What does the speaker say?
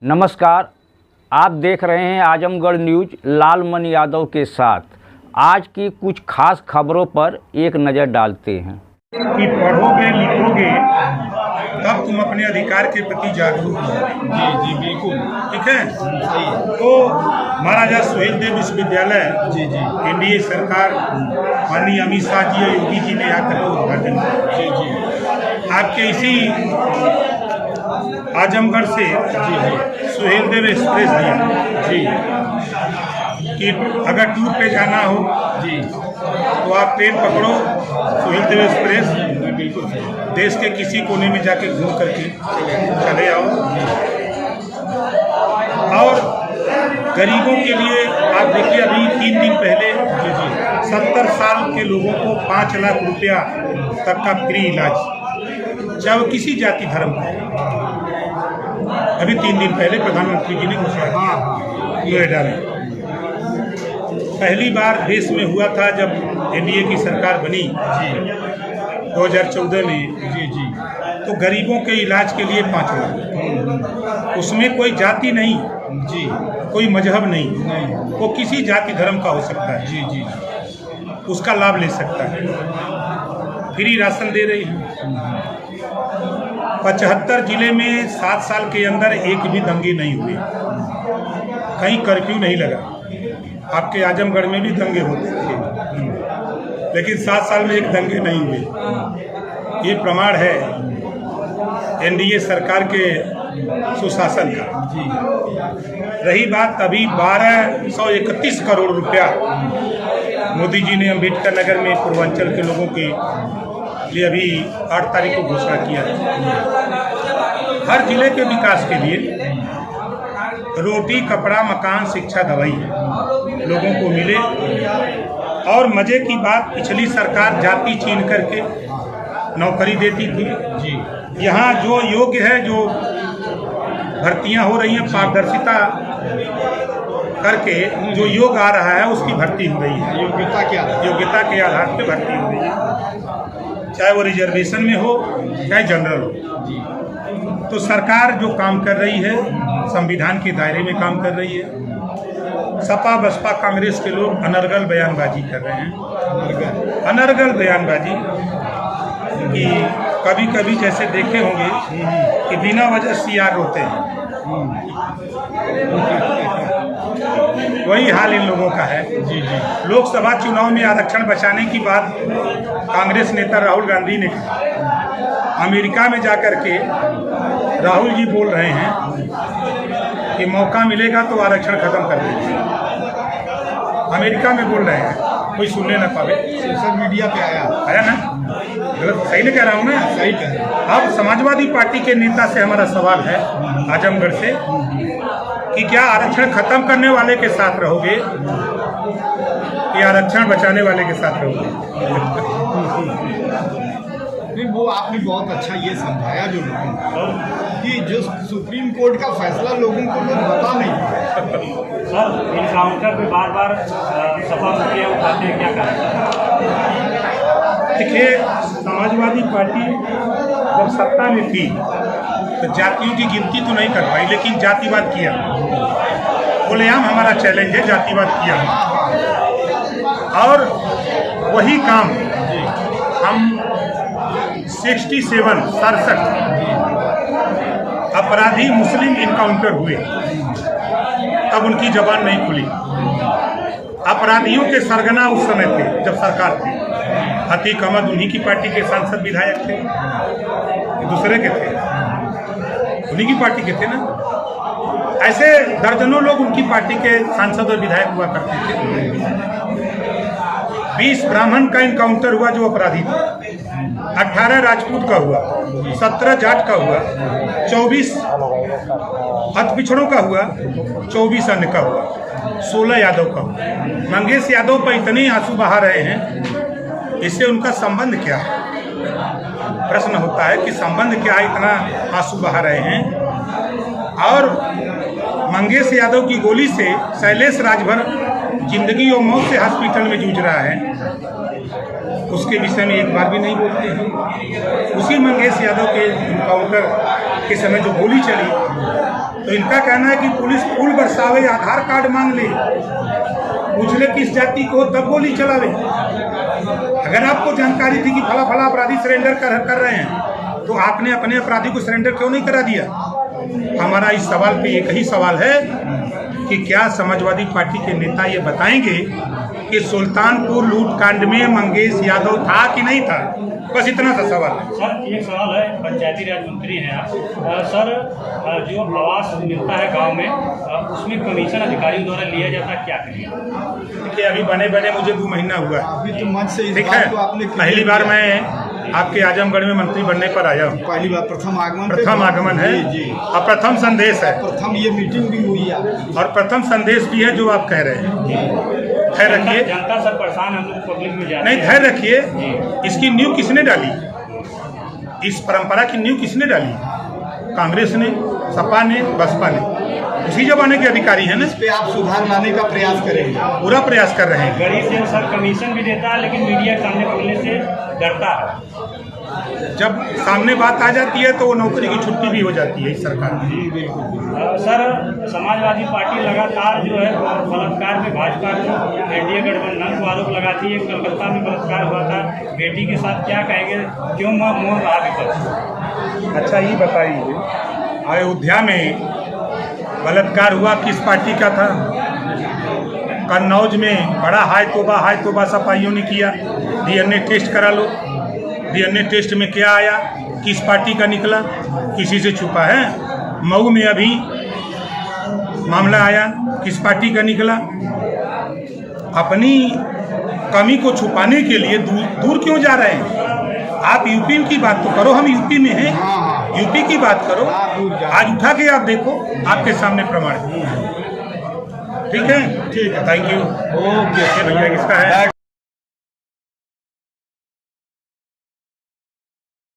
नमस्कार, आप देख रहे हैं आजमगढ़ न्यूज लालमन यादव के साथ। आज की कुछ खास खबरों पर एक नज़र डालते हैं। कि पढ़ोगे लिखोगे तब तुम अपने अधिकार के प्रति जागरूक हो। जी बिल्कुल ठीक है। सही। तो महाराजा सुहेलदेव विश्वविद्यालय जी एनडीए सरकार माननीय अमित शाह जी और योगी जी ने आकर के उद्घाटन किया। जी आपके इसी आजमगढ़ से सुहेलदेव एक्सप्रेस दिया जी कि अगर टूर पे जाना हो जी तो आप ट्रेन पकड़ो, सुहेलदेव एक्सप्रेस बिल्कुल सही। देश के किसी कोने में जाके घूम करके चले आओ। और गरीबों के लिए आप देखिए, अभी 3 दिन पहले 70 साल के लोगों को 5 लाख रुपया तक का फ्री इलाज, चाहे वो किसी जाति धर्म का। अभी 3 दिन पहले प्रधानमंत्री जी ने घोषणा की नोएडा में। पहली बार देश में हुआ था जब एनडीए की सरकार बनी 2014 में। जी तो गरीबों के इलाज के लिए 5 लाख, उसमें कोई जाति नहीं, जी कोई मजहब नहीं, वो किसी जाति धर्म का हो सकता है। जी उसका लाभ ले सकता है। फ्री राशन दे रही है। 75 जिले में 7 साल के अंदर एक भी दंगे नहीं हुए, कहीं कर्फ्यू नहीं लगा। आपके आजमगढ़ में भी दंगे होते थे, लेकिन 7 साल में एक दंगे नहीं हुए। ये प्रमाण है एनडीए सरकार के सुशासन का। रही बात, अभी 1231 करोड़ रुपया मोदी जी ने अम्बेडकर नगर में पूर्वांचल के लोगों के लिए अभी 8 तारीख को घोषणा किया है। हर जिले के विकास के लिए रोटी, कपड़ा, मकान, शिक्षा, दवाई लोगों को मिले। और मजे की बात, पिछली सरकार जाति छीन करके नौकरी देती थी। जी यहाँ जो योग्य है, जो भर्तियां हो रही हैं, पारदर्शिता करके जो योग आ रहा है उसकी भर्ती हो रही है। योग्यता के आधार पर भर्ती हो रही है, चाहे वो रिजर्वेशन में हो चाहे जनरल हो। तो सरकार जो काम कर रही है संविधान के दायरे में काम कर रही है। सपा बसपा कांग्रेस के लोग अनर्गल बयानबाजी कर रहे हैं। अनर्गल बयानबाजी कि कभी कभी जैसे देखे होंगे कि बिना वजह सीआर रोते हैं, वही हाल इन लोगों का है। लोकसभा चुनाव में आरक्षण बचाने की बात कांग्रेस नेता राहुल गांधी ने कहा। अमेरिका में जाकर के राहुल जी बोल रहे हैं कि मौका मिलेगा तो आरक्षण खत्म कर देंगे। अमेरिका में बोल रहे हैं, कोई सुनने ना पावे। सोशल मीडिया पे आया ना, गलत सही नहीं कह रहा हूँ ना? सही कह रहे हैं। अब समाजवादी पार्टी के नेता से हमारा सवाल है आजमगढ़ से कि क्या आरक्षण खत्म करने वाले के साथ रहोगे या आरक्षण बचाने वाले के साथ रहोगे? नहीं, वो आपने बहुत अच्छा ये समझाया जो लोगों को, कि जो सुप्रीम कोर्ट का फैसला लोगों को लोग बता नहीं। सर, इनकाउंटर पे बार सपा मुखिया उठाते हैं, क्या करें? देखिए, समाजवादी पार्टी जब सत्ता में थी तो जातियों की गिनती तो नहीं कर पाई, लेकिन जातिवाद किया। खुलेआम हमारा चैलेंज है, जातिवाद किया। और वही काम हम 67 अपराधी मुस्लिम इनकाउंटर हुए, तब उनकी जबान नहीं खुली। अपराधियों के सरगना उस समय थे जब सरकार थी। अतीक अहमद उन्हीं की पार्टी के सांसद विधायक थे, दूसरे के थे, उन्हीं की पार्टी के थे ना। ऐसे दर्जनों लोग उनकी पार्टी के सांसद और विधायक हुआ करते थे। 20 ब्राह्मण का इनकाउंटर हुआ जो अपराधी थे, 18 राजपूत का हुआ, 17 जाट का हुआ, 24 हथ पिछड़ों का हुआ, 24 अन्य का हुआ, 16 यादव का हुआ। मंगेश यादव पर इतने आंसू बहा रहे हैं, इससे उनका संबंध क्या है? प्रश्न होता है कि संबंध क्या, इतना आंसू बहा रहे हैं। और मंगेश यादव की गोली से शैलेश राजभर जिंदगी और मौत से हॉस्पिटल में जूझ रहा है, उसके विषय में एक बार भी नहीं बोलते हैं। उसी मंगेश यादव के इनकाउंटर के समय जो गोली चली, तो इनका कहना है कि पुलिस फूल बरसावे, आधार कार्ड मांग ले, पूछ ले किस जाति को, तब गोली चलावे। अगर आपको जानकारी थी कि फला फला अपराधी सरेंडर कर रहे हैं, तो आपने अपने अपराधी को सरेंडर क्यों नहीं करा दिया? हमारा इस सवाल पे एक ही सवाल है कि क्या समाजवादी पार्टी के नेता ये बताएंगे कि सुल्तानपुर लूटकांड में मंगेश यादव था कि नहीं था? बस इतना सा सवाल है। सर एक सवाल है, पंचायती राज मंत्री हैं आप, सर जो आवास मिलता है गांव में, उसमें कमीशन अधिकारियों द्वारा लिया जाता है, क्या करिए? देखिए अभी बने मुझे 2 महीना हुआ है, अभी तो मंच से इस ठीक बात है। को आपने पहली बार मैं आपके आजमगढ़ में मंत्री बनने पर आया हूँ। पहली बार प्रथम आगमन है जी। और प्रथम संदेश है, प्रथम ये मीटिंग भी हुई है और प्रथम संदेश भी है जो आप कह रहे हैं। धैर्य रखिए, जनता सर परेशान, हम लोग पब्लिक में जा रहे नहीं हैं। धैर्य रखिए। इसकी नींव किसने डाली? इस परंपरा की नींव किसने डाली? कांग्रेस ने, सपा ने, बसपा ने। उसी जमाने के अधिकारी हैं ना। इस पे आप सुधार लाने का प्रयास करेंगे? पूरा प्रयास कर रहे हैं। गरीब से सर कमीशन भी देता है, लेकिन मीडिया के सामने बोलने से डरता है। जब सामने बात आ जाती है तो वो नौकरी की छुट्टी भी हो जाती है इस सरकार में। सर समाजवादी पार्टी लगातार जो है बलात्कार में भाजपा को, एनडीए गठबंधन को आरोप लगाती है। कलकत्ता में बलात्कार हुआ था बेटी के साथ, क्या कहेंगे, क्यों मोह रहा विपक्ष? अच्छा ये बताइए, अयोध्या में बलात्कार हुआ किस पार्टी का था? कन्नौज में बड़ा हाय तोबा सफाइयों ने किया। डीएनए टेस्ट करा लो, डीएनए टेस्ट में क्या आया, किस पार्टी का निकला? किसी से छुपा है? मऊ में अभी मामला आया, किस पार्टी का निकला? अपनी कमी को छुपाने के लिए दूर क्यों जा रहे हैं? आप यूपी की बात तो करो, हम यूपी में हैं, यूपी की बात करो। आज उठा के आप देखो, आपके सामने प्रमाण। ठीक है, थैंक यू। ओके भैया, किसका है?